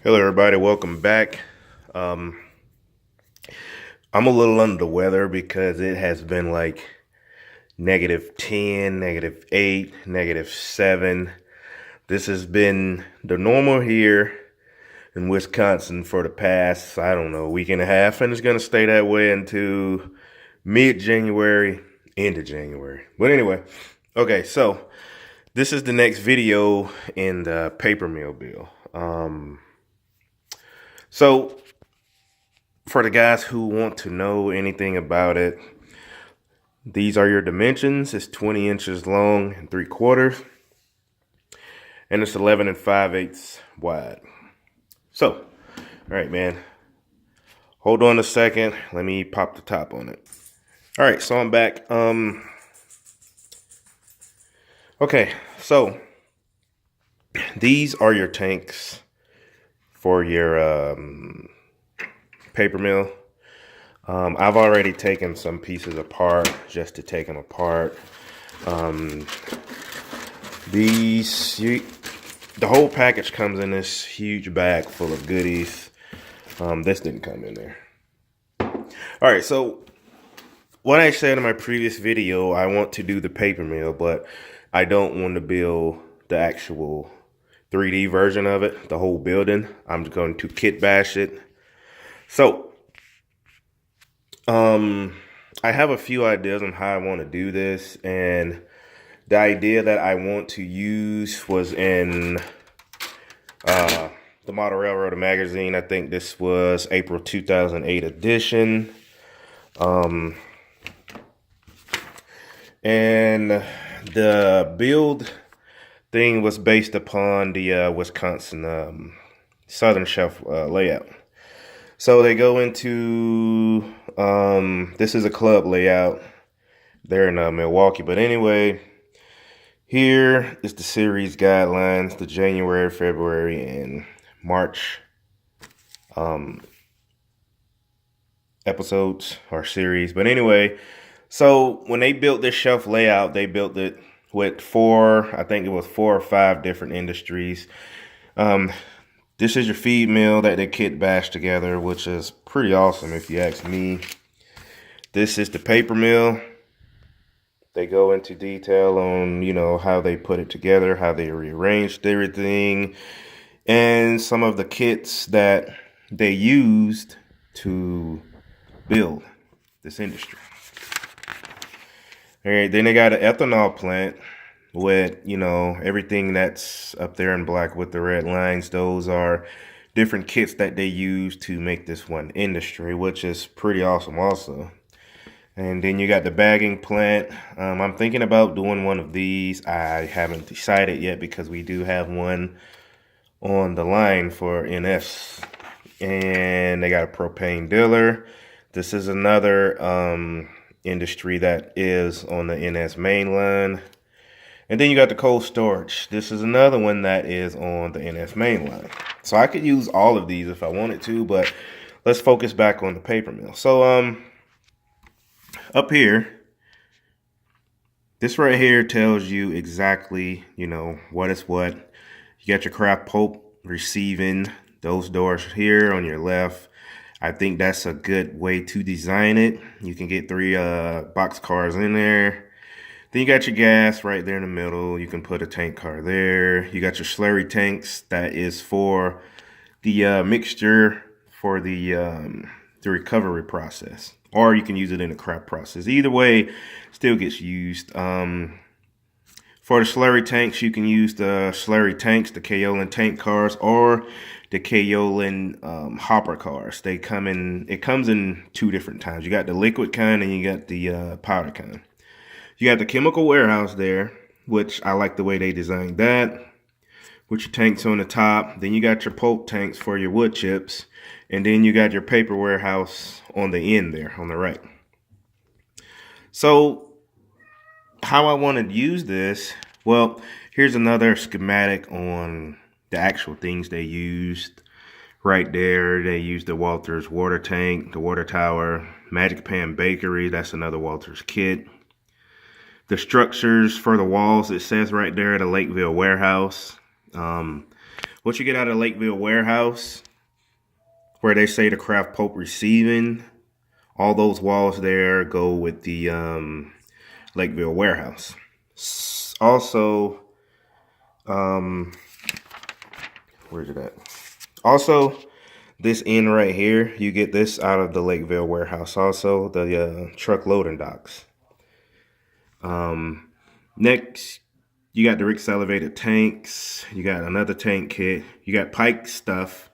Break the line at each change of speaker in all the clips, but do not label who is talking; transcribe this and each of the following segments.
Hello, everybody. Welcome back. Um, I'm a little under the weather because it has been like -10, -8, -7. This has been the normal here in Wisconsin for the past, I don't know, week and a half, and it's going to stay that way until mid-January, end of January. But anyway, okay, so this is the next video in the paper mill bill. So for the guys who want to know anything about it, these are your dimensions. It's 20 inches long and 3/4, and it's 11 and 5/8 wide. So, all right, man. Hold on a second. Let me pop the top on it. All right, so I'm back. Okay, so these are your tanks for your paper mill. I've already taken some pieces apart just to take them apart. The whole package comes in this huge bag full of goodies. This didn't come in there. All right, so what I said in my previous video, I want to do the paper mill, but I don't want to build the actual 3D version of it, the whole building. I'm going to kitbash it. So, I have a few ideas on how I want to do this, and the idea that I want to use was in the Model Railroad magazine. I think this was April 2008 edition. And the build thing was based upon the Wisconsin Southern Shelf layout. So they go into, this is a club layout there in Milwaukee. But anyway, here is the series guidelines, the January, February, and March episodes or series. But anyway, so when they built this shelf layout, they built it with I think it was 4 or 5 different industries. This is your feed mill that they kit bashed together, which is pretty awesome if you ask me. This is the paper mill. They go into detail on, how they put it together, how they rearranged everything, and some of the kits that they used to build this industry. All right, then they got an ethanol plant with, everything that's up there in black with the red lines. Those are different kits that they use to make this one industry, which is pretty awesome also. And then you got the bagging plant. I'm thinking about doing one of these. I haven't decided yet because we do have one on the line for NS. And they got a propane dealer. This is another industry that is on the NS main line. And then you got the cold storage. This is another one that is on the NS main line. So I could use all of these if I wanted to, but let's focus back on the paper mill. So up here, this right here tells you exactly, what is what. You got your craft pulp receiving, those doors here on your left. I think that's a good way to design it. You can get 3 box cars in there. Then you got your gas right there in the middle. You can put a tank car there. You got your slurry tanks. That is for the mixture for the recovery process. Or you can use it in the craft process. Either way, still gets used. For the slurry tanks, you can use the slurry tanks, the Kaolin tank cars, or the Kaolin hopper cars. It comes in 2 different times. You got the liquid kind and you got the powder kind. You got the chemical warehouse there, which I like the way they designed that, with your tanks on the top. Then you got your pulp tanks for your wood chips, and then you got your paper warehouse on the end there on the right. So how I want to use this, well, here's another schematic on the actual things they used. Right there, they used the Walters water tank, the water tower, Magic Pan Bakery, that's another Walters kit. The structures for the walls, it says right there, the Lakeville warehouse. What you get out of Lakeville warehouse, where they say the Craft Pope receiving, all those walls there go with the Lakeville warehouse. Also, where's it at? Also, this end right here, you get this out of the Lakeville warehouse. Also, the truck loading docks. Next, you got the Rick's elevated tanks. You got another tank kit. You got Pike stuff.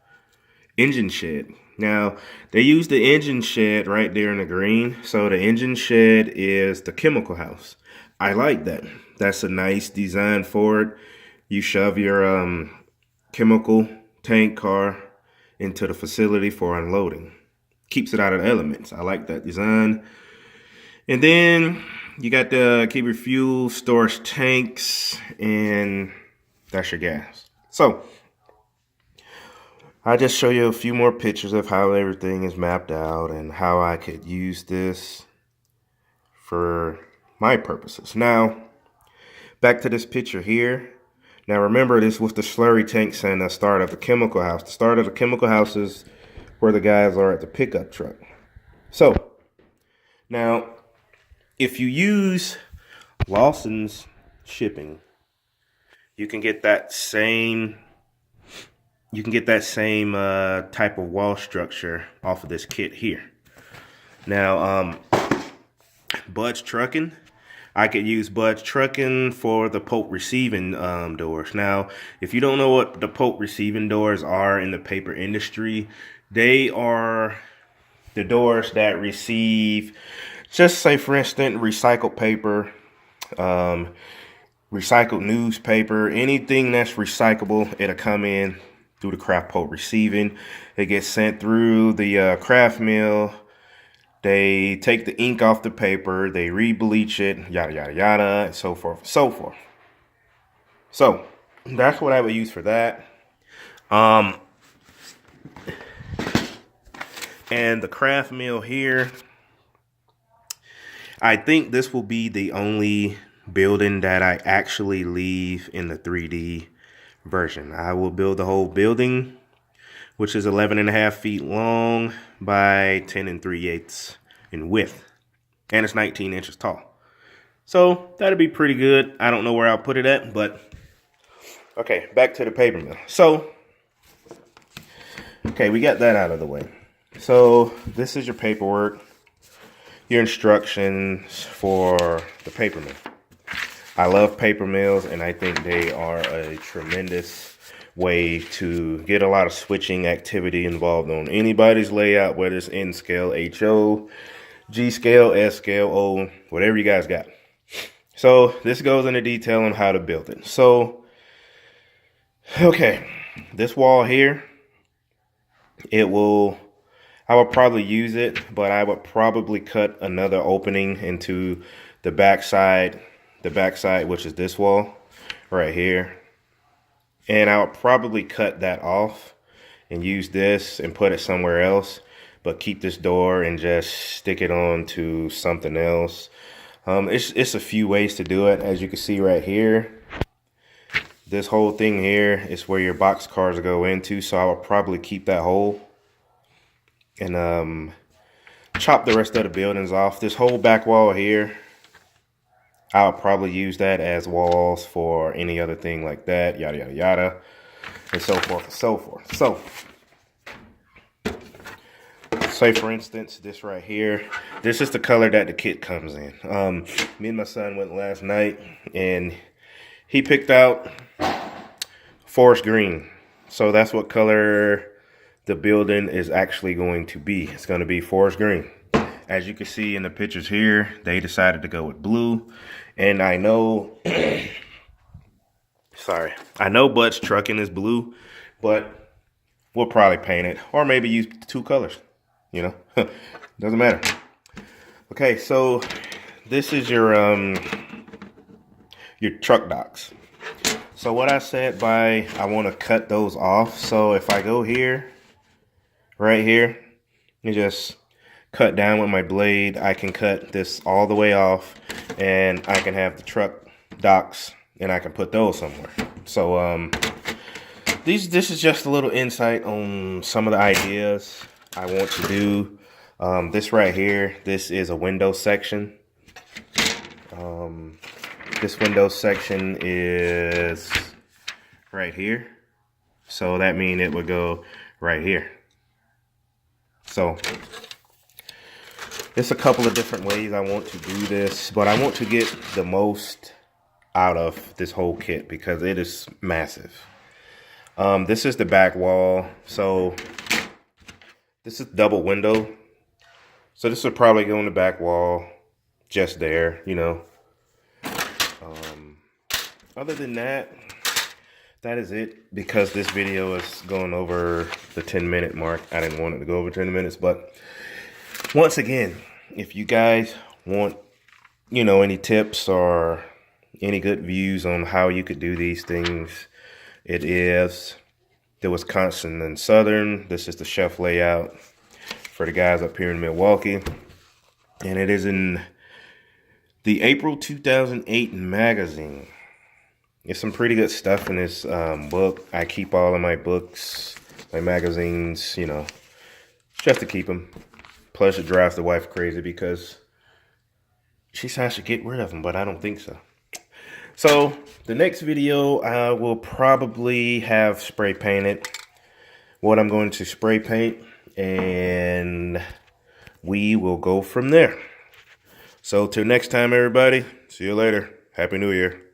Engine shed. Now, they use the engine shed right there in the green. So the engine shed is the chemical house. I like that. That's a nice design for it. You shove your chemical tank car into the facility for unloading. Keeps it out of the elements. I like that design. And then you got the keep your fuel storage tanks, and that's your gas. So I just show you a few more pictures of how everything is mapped out and how I could use this for my purposes. Now, back to this picture here. Now remember, this was the slurry tanks and the start of the chemical house. The start of the chemical house is where the guys are at the pickup truck. So, now, if you use Lawson's shipping, you can get that same type of wall structure off of this kit here. Now, Bud's Trucking, I could use Bud's Trucking for the Pope receiving doors. Now, if you don't know what the Pope receiving doors are in the paper industry, they are the doors that receive, just say for instance, recycled paper, recycled newspaper, anything that's recyclable, it'll come in through the Craft Pope receiving. It gets sent through the craft mill. They take the ink off the paper, they re-bleach it, yada, yada, yada, and so forth, so forth. So, that's what I would use for that. And the craft mill here, I think this will be the only building that I actually leave in the 3D version. I will build the whole building, which is 11.5 feet long by 10 3/8 in width. And it's 19 inches tall. So that'll be pretty good. I don't know where I'll put it at, but okay, back to the paper mill. So, okay, we got that out of the way. So this is your paperwork, your instructions for the paper mill. I love paper mills, and I think they are a tremendous way to get a lot of switching activity involved on anybody's layout, whether it's N scale, HO, G scale, S scale, O, whatever you guys got. So this goes into detail on how to build it. So, okay, this wall here, I will probably use it, but I would probably cut another opening into the backside, which is this wall right here. And I would probably cut that off and use this and put it somewhere else, but keep this door and just stick it on to something else. It's a few ways to do it. As you can see right here, this whole thing here is where your box cars go into. So I would probably keep that hole and chop the rest of the buildings off. This whole back wall here, I'll probably use that as walls for any other thing like that, yada, yada, yada, and so forth and so forth. So, say for instance, this right here, this is the color that the kit comes in. Me and my son went last night, and he picked out forest green. So that's what color the building is actually going to be. It's going to be forest green. As you can see in the pictures here, they decided to go with blue. And I know, I know Bud's Trucking is blue, but we'll probably paint it. Or maybe use two colors, you know, doesn't matter. Okay, so this is your truck docks. So what I said by, I want to cut those off. So if I go here, right here, and just cut down with my blade, I can cut this all the way off, and I can have the truck docks, and I can put those somewhere. So this is just a little insight on some of the ideas I want to do. This right here, this is a window section. This window section is right here. So that means it would go right here. So there's a couple of different ways I want to do this, but I want to get the most out of this whole kit because it is massive. This is the back wall. So this is double window. So this will probably go on the back wall just there, you know. Other than that, that is it, because this video is going over the 10-minute mark. I didn't want it to go over 10 minutes, but once again, if you guys want, you know, any tips or any good views on how you could do these things, it is the Wisconsin and Southern. This is the shelf layout for the guys up here in Milwaukee, and it is in the April 2008 magazine. There's some pretty good stuff in this book. I keep all of my books, my magazines, you know, just to keep them. Plus, it drives the wife crazy because she says I should get rid of them, but I don't think so. So, the next video, I will probably have spray painted what I'm going to spray paint, and we will go from there. So, till next time, everybody. See you later. Happy New Year.